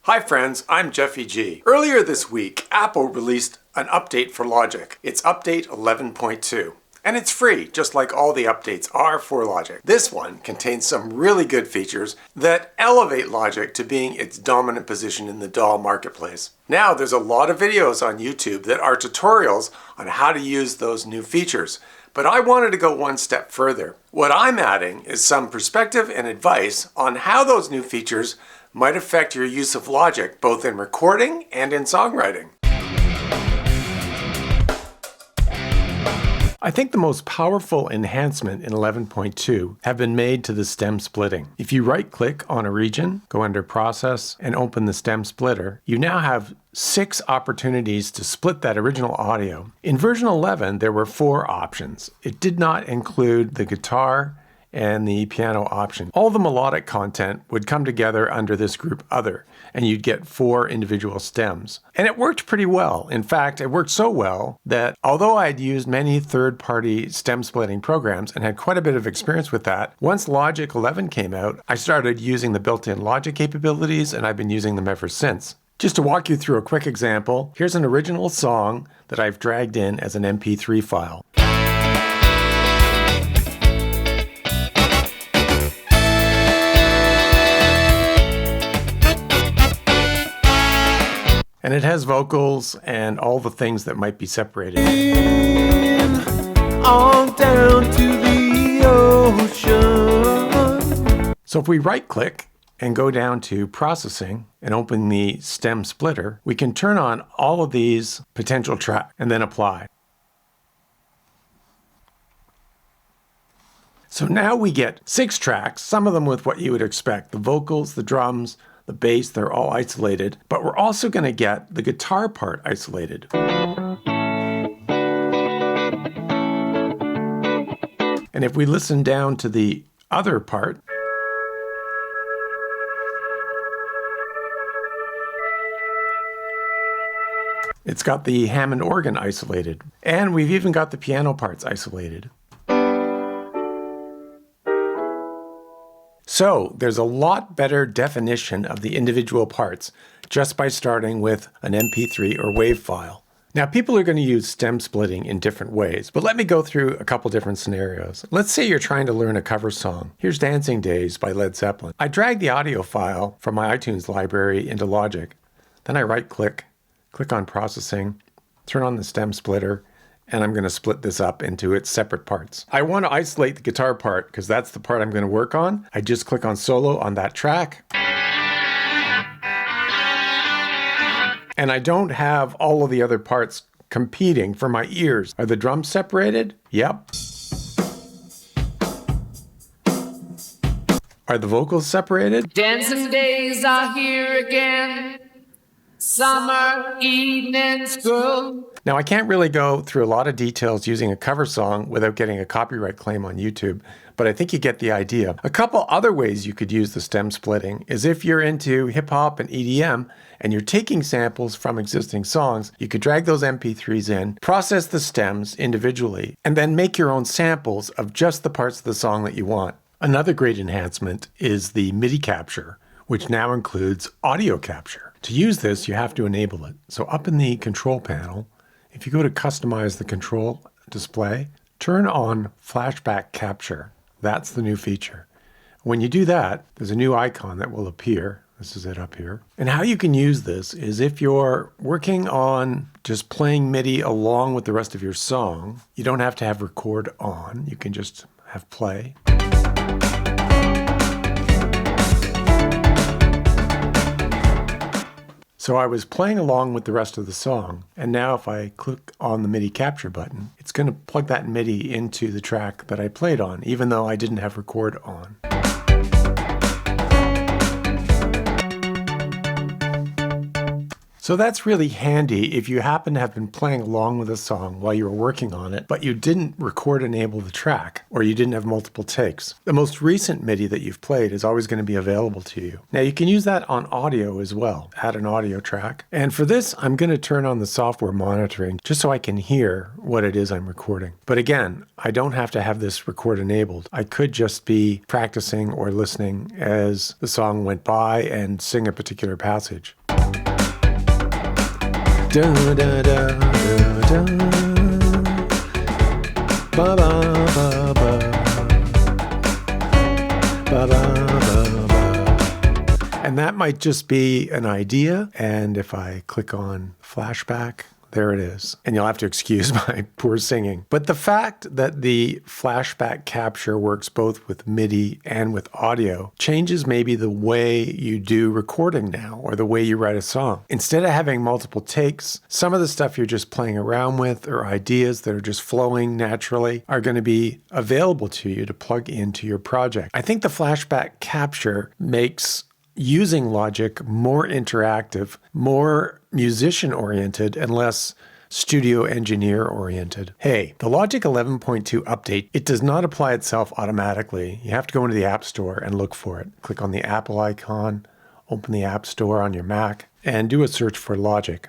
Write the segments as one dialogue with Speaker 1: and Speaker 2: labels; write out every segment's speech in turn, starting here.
Speaker 1: Hi friends, I'm Jeffy G. Earlier this week, Apple released an update for Logic. It's update 11.2. And it's free, just like all the updates are for Logic. This one contains some really good features that elevate Logic to being its dominant position in the DAW marketplace. Now there's a lot of videos on YouTube that are tutorials on how to use those new features. But I wanted to go one step further. What I'm adding is some perspective and advice on how those new features might affect your use of Logic, both in recording and in songwriting. I think the most powerful enhancement in 11.2 have been made to the stem splitting. If you right-click on a region, go under Process, and open the stem splitter, you now have 6 opportunities to split that original audio. In version 11, there were 4 options. It did not include the guitar and the piano option. All the melodic content would come together under this group Other, and you'd get 4 individual stems. And it worked pretty well. In fact, it worked so well that although I'd used many third-party stem splitting programs and had quite a bit of experience with that, once Logic 11 came out, I started using the built-in Logic capabilities, and I've been using them ever since. Just to walk you through a quick example, here's an original song that I've dragged in as an MP3 file. And it has vocals and all the things that might be separated. On down to the ocean. So if we right-click and go down to Processing and open the stem splitter, we can turn on all of these potential tracks and then apply. So now we get 6 tracks, some of them with what you would expect. The vocals, the drums, the bass, they're all isolated, but we're also going to get the guitar part isolated. And if we listen down to the other part, it's got the Hammond organ isolated, and we've even got the piano parts isolated. So there's a lot better definition of the individual parts just by starting with an MP3 or WAV file. Now people are going to use stem splitting in different ways, but let me go through a couple different scenarios. Let's say you're trying to learn a cover song. Here's Dancing Days by Led Zeppelin. I drag the audio file from my iTunes library into Logic. Then I right-click, click on Processing, turn on the stem splitter, and I'm going to split this up into its separate parts. I want to isolate the guitar part because that's the part I'm going to work on. I just click on Solo on that track. And I don't have all of the other parts competing for my ears. Are the drums separated? Yep. Are the vocals separated?
Speaker 2: Dancing days are here again. Summer evenings go.
Speaker 1: Now I can't really go through a lot of details using a cover song without getting a copyright claim on YouTube, but I think you get the idea. A couple other ways you could use the stem splitting is if you're into hip hop and EDM and you're taking samples from existing songs, you could drag those MP3s in, process the stems individually, and then make your own samples of just the parts of the song that you want. Another great enhancement is the Midi capture, which now includes audio capture. To use this, you have to enable it. So up in the control panel, if you go to customize the control display, turn on Flashback capture. That's the new feature. When you do that, there's a new icon that will appear. This is it up here. And how you can use this is if you're working on just playing MIDI along with the rest of your song, you don't have to have record on. You can just have play. So I was playing along with the rest of the song, and now if I click on the MIDI capture button, it's going to plug that MIDI into the track that I played on, even though I didn't have record on. So that's really handy if you happen to have been playing along with a song while you were working on it, but you didn't record enable the track, or you didn't have multiple takes. The most recent MIDI that you've played is always going to be available to you. Now you can use that on audio as well. Add an audio track. And for this, I'm going to turn on the software monitoring just so I can hear what it is I'm recording. But again, I don't have to have this record enabled. I could just be practicing or listening as the song went by and sing a particular passage. Da, da, da, da, da. Ba, ba, ba, ba. Ba, ba, ba, ba. And that might just be an idea. And if I click on Flashback, there it is. And you'll have to excuse my poor singing. But the fact that the flashback capture works both with MIDI and with audio changes maybe the way you do recording now, or the way you write a song. Instead of having multiple takes, some of the stuff you're just playing around with, or ideas that are just flowing naturally, are going to be available to you to plug into your project. I think the flashback capture makes using Logic more interactive, more musician-oriented, and less studio engineer-oriented. Hey, the Logic 11.2 update, it does not apply itself automatically. You have to go into the App Store and look for it. Click on the Apple icon, open the App Store on your Mac, and do a search for Logic.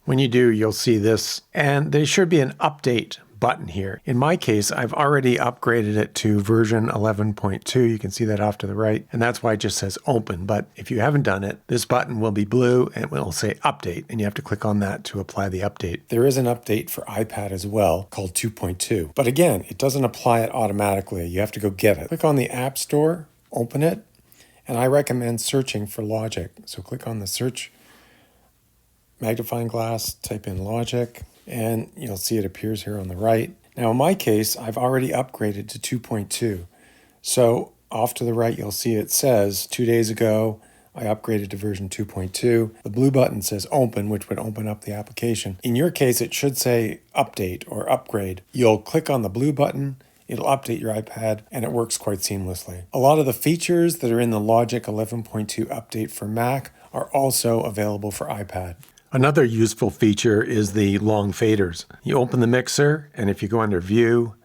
Speaker 1: When you do, you'll see this, and there should be an update button here. In my case, I've already upgraded it to version 11.2. You can see that off to the right, and that's why it just says open. But if you haven't done it, this button will be blue and it will say update, and you have to click on that to apply the update. There is an update for iPad as well called 2.2. But again, it doesn't apply it automatically. You have to go get it. Click on the App Store, open it, and I recommend searching for Logic. So click on the search magnifying glass, type in Logic, and you'll see it appears here on the right. Now in my case, I've already upgraded to 2.2. So off to the right, you'll see it says 2 days ago, I upgraded to version 2.2. The blue button says open, which would open up the application. In your case, it should say update or upgrade. You'll click on the blue button, it'll update your iPad, and it works quite seamlessly. A lot of the features that are in the Logic 11.2 update for Mac are also available for iPad. Another useful feature is the long faders. You open the mixer, and if you go under View,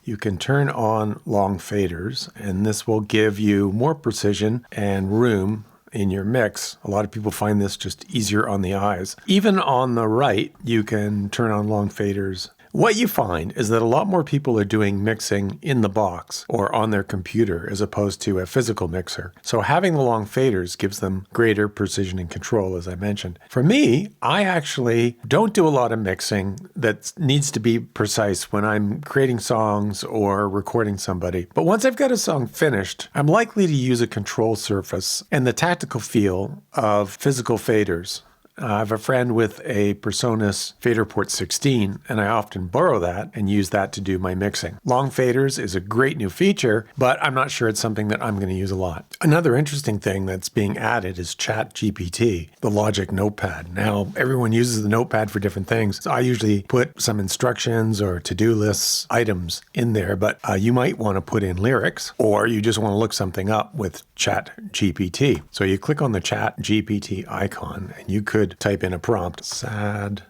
Speaker 1: you can turn on long faders, and this will give you more precision and room in your mix. A lot of people find this just easier on the eyes. Even on the right, you can turn on long faders. What you find is that a lot more people are doing mixing in the box or on their computer as opposed to a physical mixer. So having the long faders gives them greater precision and control, as I mentioned. For me, I actually don't do a lot of mixing that needs to be precise when I'm creating songs or recording somebody. But once I've got a song finished, I'm likely to use a control surface and the tactical feel of physical faders. I have a friend with a Presonus Fader Port 16, and I often borrow that and use that to do my mixing. Long faders is a great new feature, but I'm not sure it's something that I'm going to use a lot. Another interesting thing that's being added is ChatGPT, the Logic Notepad. Now, everyone uses the Notepad for different things. So I usually put some instructions or to-do lists, items in there, but you might want to put in lyrics, or you just want to look something up with ChatGPT. So you click on the ChatGPT icon, and you could type in a prompt, sad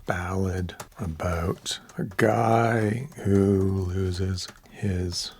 Speaker 1: ballad about a guy who loses his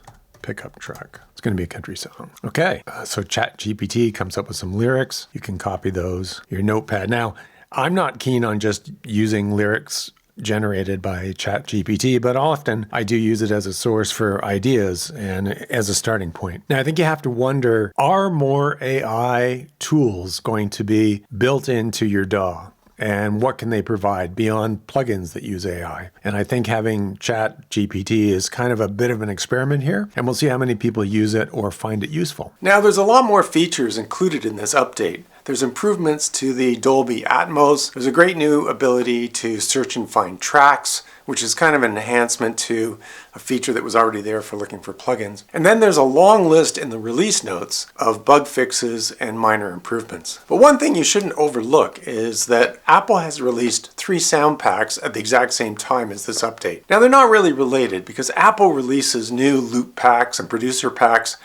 Speaker 1: pickup truck. It's going to be a country song. Okay, so ChatGPT comes up with some lyrics. You can copy those, your notepad. Now, I'm not keen on just using lyrics generated by ChatGPT, but often I do use it as a source for ideas and as a starting point. Now, I think you have to wonder, are more AI tools going to be built into your DAW? And what can they provide beyond plugins that use AI? And I think having ChatGPT is kind of a bit of an experiment here, and we'll see how many people use it or find it useful. Now, there's a lot more features included in this update. There's improvements to the Dolby Atmos. There's a great new ability to search and find tracks, which is kind of an enhancement to a feature that was already there for looking for plugins. And then there's a long list in the release notes of bug fixes and minor improvements. But one thing you shouldn't overlook is that Apple has released 3 sound packs at the exact same time as this update. Now, they're not really related because Apple releases new loop packs and producer packs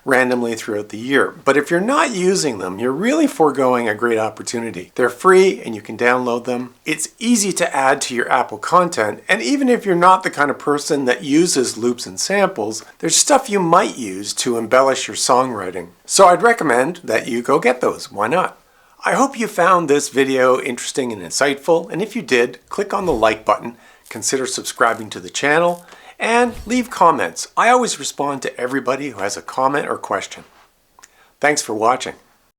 Speaker 1: randomly throughout the year. But if you're not using them, you're really foregoing a great opportunity. They're free and you can download them. It's easy to add to your Apple content, and even if you're not the kind of person that uses loops and samples, there's stuff you might use to embellish your songwriting. So I'd recommend that you go get those. Why not? I hope you found this video interesting and insightful, and if you did, click on the like button, consider subscribing to the channel, and leave comments. I always respond to everybody who has a comment or question. Thanks for watching.